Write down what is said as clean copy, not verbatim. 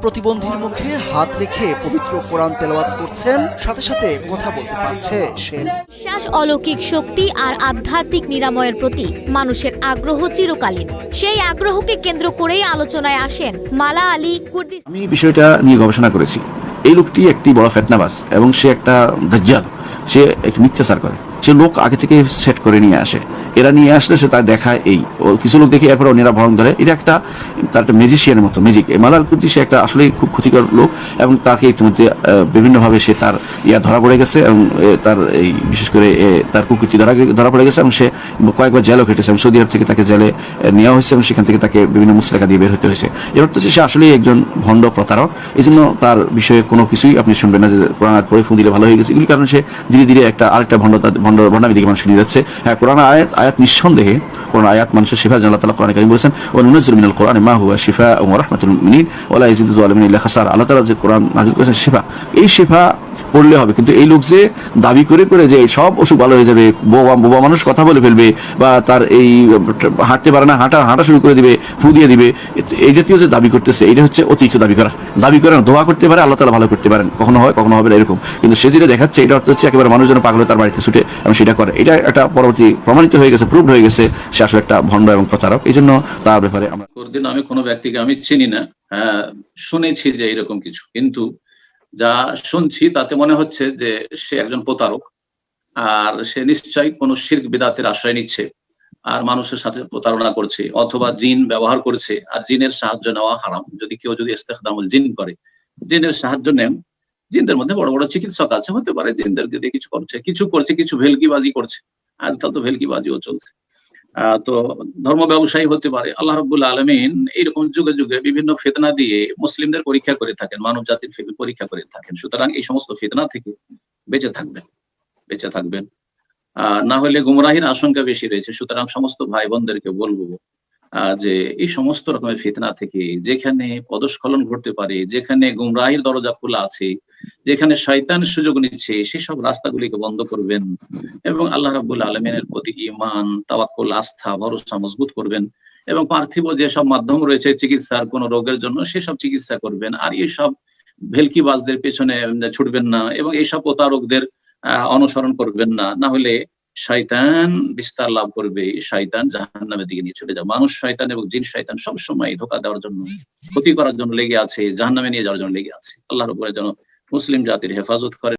প্রতিবন্ধীর মুখে হাত রেখে পবিত্র কোরআন তেলাওয়াত করছেন, সাথে সাথে কথা বলতে পারছে সে। বিশ্বাস, অলৌকিক শক্তি আর আধ্যাত্মিক নিরাময়ের প্রতি মানুষের আগ্রহ চিরকালীন। সেই আগ্রহকে কেন্দ্র করেই আলোচনায় আসেন মালা আলী কুর্দি। আমি বিষয়টা নিয়ে গবেষণা করেছি। এই লোকটি একটি বড় ফেতনাবাজ এবং সে একটা দাজ্জাল, সে একটি মিথ্যাচার করে। সে লোক আগে থেকে সেট করে নিয়ে আসে, এরা নিয়ে আসলে সে তার দেখায় এই কিছু লোক দেখে, এরপর অন্যরা ভরণ ধরে। এটা একটা তার একটা ম্যাজিশিয়ানের মতো ম্যাজিক। মালাল কুর্দি সে একটা আসলে খুব ক্ষতিকর লোক এবং তাকে ইতিমধ্যে বিভিন্নভাবে সে তার ধরা পড়ে গেছে এবং তার এই বিশেষ করে তার কুকৃতি ধরা পড়ে গেছে এবং সে কয়েকবার জেলও কেটেছে এবং সৌদি আরব থেকে তাকে জেলে নেওয়া হয়েছে এবং সেখান থেকে তাকে বিভিন্ন মুসলেখা দিয়ে বের হতে হয়েছে। এবার হচ্ছে সে আসলে একজন ভণ্ড প্রতারক। এই জন্য তার বিষয়ে কোনো কিছুই আপনি শুনবেন না যে কোরআন আয়াত পড়ে ফু দিলে ভালো হয়ে গেছে, এগুলি কারণ সে ধীরে ধীরে আরেকটা ভণ্ডামি দিকে মানুষ নিয়ে যাচ্ছে। হ্যাঁ, কোরআন আয়াত নিঃসন্দেহে কোরআন আয়াত মানুষের শিফা, আল্লাহ তাআলা কোরআনে কারীম বলেছেন, ওয়া নুনাজ্জিলু মিনাল কোরআনি মা হুয়া শিফাa'un ওয়া রাহমাতুল লিল মুমিনিন ওয়া লা ইয়াজিদু যালিমিন ইল্লা খাসারা। আল্লাহ তাআলা যে কোরআন নাযিল করেছেন শিফা, এই শিফা পড়লে হবে। কিন্তু এই লোক যে দাবি করে যে সব অসুখ ভালো হয়ে যাবে, বোবা মানুষ কথা বলে ফেলবে বা তার এই হাঁটতে পারে না, হাঁটা শুরু করে দিবে, ফু দিয়ে দিবে, এই জাতীয় যে দাবি করতেছে, এটা হচ্ছে অতিরিক্ত দাবি করে না। দোয়া করতে পারে, আল্লাহ তাআলা ভালো করতে পারেন, কখনো হয় কখনো হবে না এরকম। কিন্তু সে যেটা দেখাচ্ছে, এটা অর্থ হচ্ছে একেবারে মানুষ যেন পাগল তার বাড়িতে ছুটে এবং সেটা করে। এটা একটা পরবর্তী প্রমাণিত হয়ে গেছে, প্রুভড হয়ে গেছে সে আসলে একটা ভণ্ড এবং প্রতারক। এই জন্য তার ব্যাপারে আমরা আমি কোনো ব্যক্তিকে আমি চিনি না, শুনেছি যে এরকম কিছু, কিন্তু যা শুনছি তাতে মনে হচ্ছে যে সে একজন প্রতারক, আর সে নিশ্চয়ই কোনো শিরক বিদআতের আশ্রয় নিচ্ছে আর মানুষের সাথে প্রতারণা করছে, অথবা জিন ব্যবহার করছে। আর জিনের সাহায্য নেওয়া হারাম। যদি কেউ ইস্তেখদামুল জিন করে, জিনের সাহায্য নেন, জিনদের মধ্যে বড় বড় চিকিৎসক আছে, হতে পারে জিনদেরকে দিয়ে কিছু করছে, কিছু ভেলকিবাজি করছে। আজকাল তো ভেলকিবাজিও চলছে। তো ধর্ম ব্যবসায়ী হতে পারে। আল্লাহ রাব্বুল আলামিন এইরকম যুগে যুগে বিভিন্ন ফিতনা দিয়ে মুসলিমদের পরীক্ষা করে থাকেন, মানব জাতির পরীক্ষা করে থাকেন। সুতরাং এই সমস্ত ফিতনা থেকে বেঁচে থাকবেন, না হলে গুমরাহির আশঙ্কা বেশি রয়েছে। সুতরাং সমস্ত ভাই বোনদেরকে বলবো যে এই সমস্ত রকমের ফিতনা থেকে, যেখানে পদস্খলন ঘটতে পারে, যেখানে গুমরাহির দরজা খোলা আছে, যেখানে শয়তান সুযোগ নিচ্ছে, সেসব রাস্তাগুলিকে বন্ধ করবেন এবং আল্লাহ রাব্বুল আলামিনের প্রতি ঈমান, তাওয়াক্কুল, আস্থা, ভরসা মজবুত করবেন এবং পার্থিব যেসব মাধ্যম রয়েছে চিকিৎসার কোন রোগের জন্য, সেসব চিকিৎসা করবেন। আর এইসব ভেলকিবাজদের পেছনে ছুটবেন না এবং এইসব প্রতারকদের অনুসরণ করবেন না, না হলে শয়তান বিস্তার লাভ করবে, শয়তান জাহান্নামের দিকে নিয়ে চলে যাবে। মানুষ শয়তান এবং জিন শয়তান সবসময় ধোঁকা দেওয়ার জন্য, ক্ষতি করার জন্য লেগে আছে, জাহান্নামে নিয়ে যাওয়ার জন্য লেগে আছে। আল্লাহ রাব্বুল যেন মুসলিম জাতির হেফাজত করে।